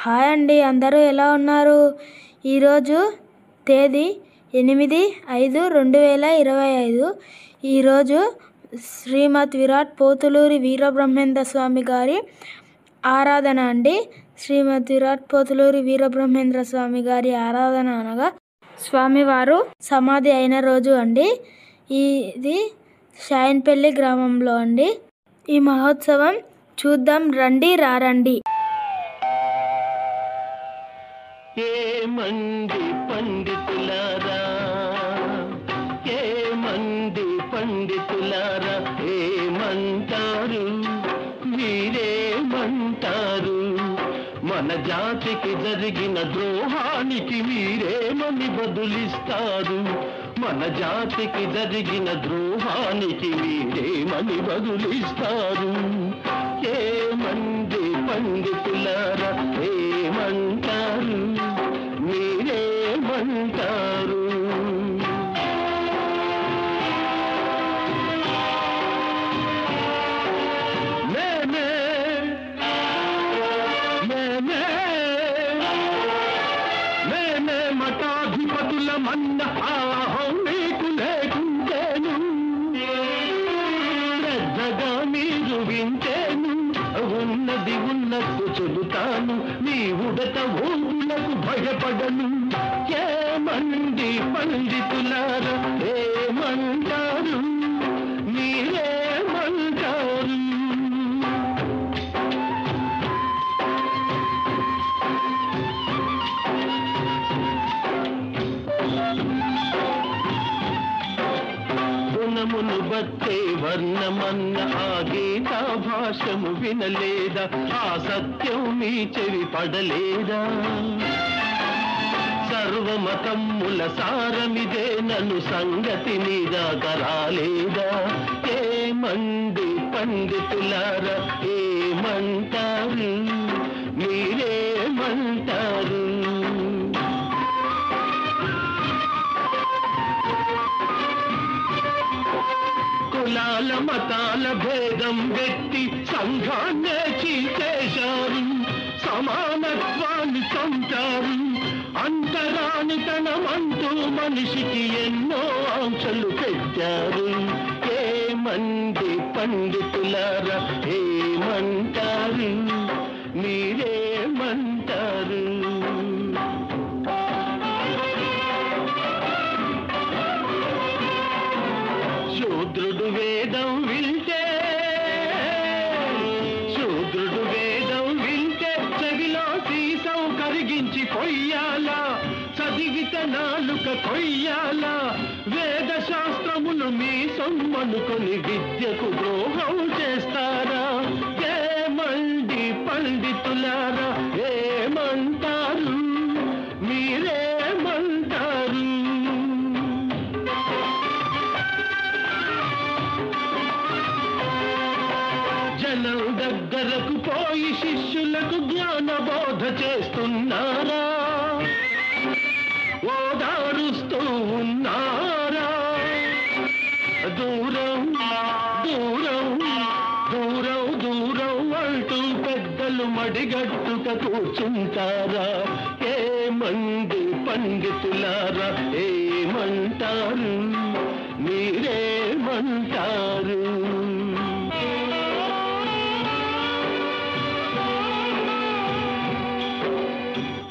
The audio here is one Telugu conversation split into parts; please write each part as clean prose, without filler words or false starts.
హాయ్ అండి, అందరూ ఎలా ఉన్నారు? ఈరోజు తేదీ 8/5/2025. ఈరోజు శ్రీమద్ విరాట్ పోతులూరి వీరబ్రహ్మేంద్ర స్వామి గారి ఆరాధన అండి. శ్రీమద్ విరాట్ పోతులూరి వీరబ్రహ్మేంద్ర స్వామి గారి ఆరాధన అనగా స్వామివారు సమాధి అయిన రోజు అండి. ఇది షాయిన్పల్లి గ్రామంలో అండి. ఈ మహోత్సవం చూద్దాం రండి రారండి. ఏమంది పండితులారా, ఏమంది పండితులారా, ఏమంటారు మీరేమంటారు? మన జాతికి జరిగిన ద్రోహానికి మీరేమని బదులిస్తారు? మన జాతికి జరిగిన ద్రోహానికి మీరేమని బదులిస్తారు? ఏమంది పండితులారా, ఏమంటారు మీరేమంటారు? మేమే మఠాధిపతుల మన్న ఆహం మీకు లేకుంటేను, శ్రద్ధగా మీరు వింటేను, ఉన్నది ఉన్నట్టు చెబుతాను, మీ ఉడత ఊళ్ళకు భయపడను. ఏమండి పండితులారా, ఏమంటారు మీరేమంటారు? గుణమును బట్టే వర్ణమన్న ఆ గీతా భాషము వినలేదా? ఆ సత్యం మీ చెవి పడలేదా? సర్వమతమ్ముల సారమిదే నన్ను సంగతి నిరాకరాలేదా? ఏమండి పండితులారా, ఏమంటారు మీరేమంటారు? కులాల మతాల భేదం పెట్టి సంఘాన్నే చీల్చేశారు, సమానత్వాన్ని చంపారు, అంటరానితనమంటూ మనిషికి ఎన్నో ఆంక్షలు పెట్టారు. ఏమండి పండితులారా, ఏమంటారు మీరేమంటారు? శూద్రుడు వేదం వింటే, శూద్రుడు వేదం వింటే చెవిలో సీసం కరిగించి పొయ్యాలా, చదివిత నాలుక కొయ్యాలా? వేద శాస్త్రములు మీ సొమ్మనుకొని విద్యకు ద్రోహం చేస్తారా? ఏమండి పండితులారా, ఏమంటారు మీరేమంటారు? జనం దగ్గరకు పోయి శిష్యులకు జ్ఞాన బోధ చేస్తున్నారా? ఓదారుస్తూ ఉన్నారా? దూరం దూరం దూరం దూరం అంటూ పెద్దలు మడిగట్టుక కూర్చుంటారా? ఏమండి పండితులారా, ఏమంటారు మీరేమంటారు?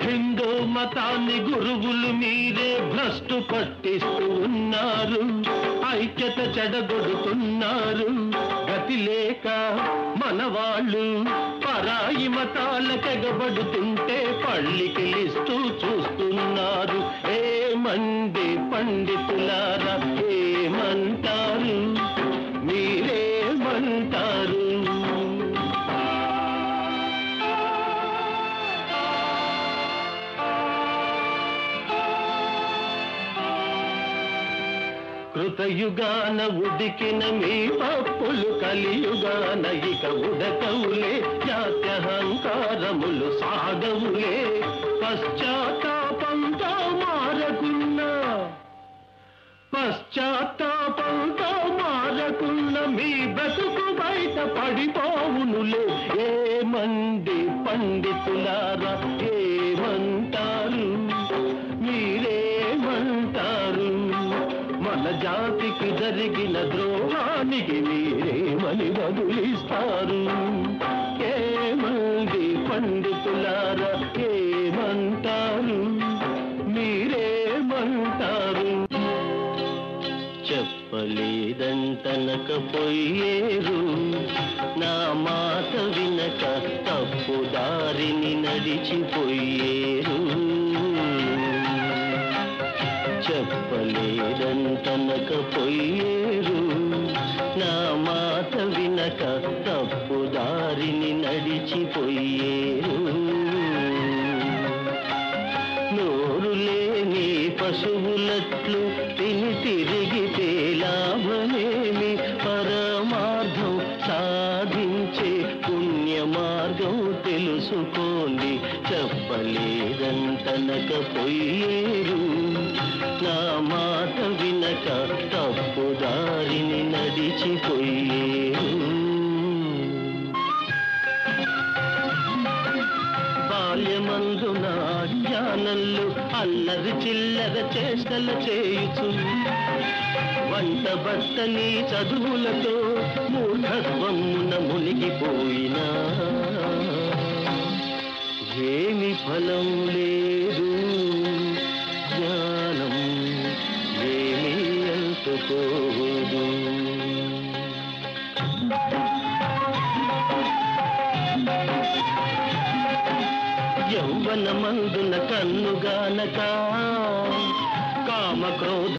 హిందూ మతాన్ని గురువులు మీరే భ్రష్టు పట్టిస్తూ ఉన్నారు, ఐక్యత చెడగొడుతున్నారు. గతి లేక మనవాళ్ళు పరాయి మతాలకెగబడుతుంటే పళ్ళికిలిస్తూ చూస్తున్నారు. ఏమండి పండితులారా, ఏమంటారు మీరేమంటారు? కృతయుగాన ఉడికిన మీ పప్పులు కలియుగాన ఇక ఉడకవులే, జాత్యహంకారములు సాగవులే. పశ్చాత్తాపంతో మారకున్నా, పశ్చాత్తాపంతో మారకున్న మీ బతుకు బయట పడిపోవునులే. ఏమండి పండితులారా ఏమంటారు, మీరేమంటారు? మన జాతికి జరిగిన ద్రోహానికి మీరేమని బదులిస్తారు? ఏమంది పండితులారా ఏమంటారు, మీరేమంటారు? చెప్పలేదంటనకపోయేరు, నా మాట వినక తప్పు దారిని నడిచిపోయేరు. చెప్పలేదంటనకపోయేరు, నా మాట వినక తప్పు దారిని నడిచిపోయేరు. నోరు లేని పశువులట్లు తిని తిరిగితే లాభమేమి? పరమార్థం సాధించే పుణ్య మార్గం తెలుసుకోండి. చెప్పలేదంటనకపోయేరు, నా మాట వినక తప్పు దారిని నడిచిపోయేరు. బాల్యమందున జ్ఞానంలో అల్లరి చిల్లర చేష్టల చేయుచు, వంట బట్టని చదువులతో మూఢత్వమున మునిగిపోయినా ఏమి ఫలం లేదు, జ్ఞానం ఏమీ అంటుకోదు. యౌవనమందున కన్నుగానక కామ క్రోధ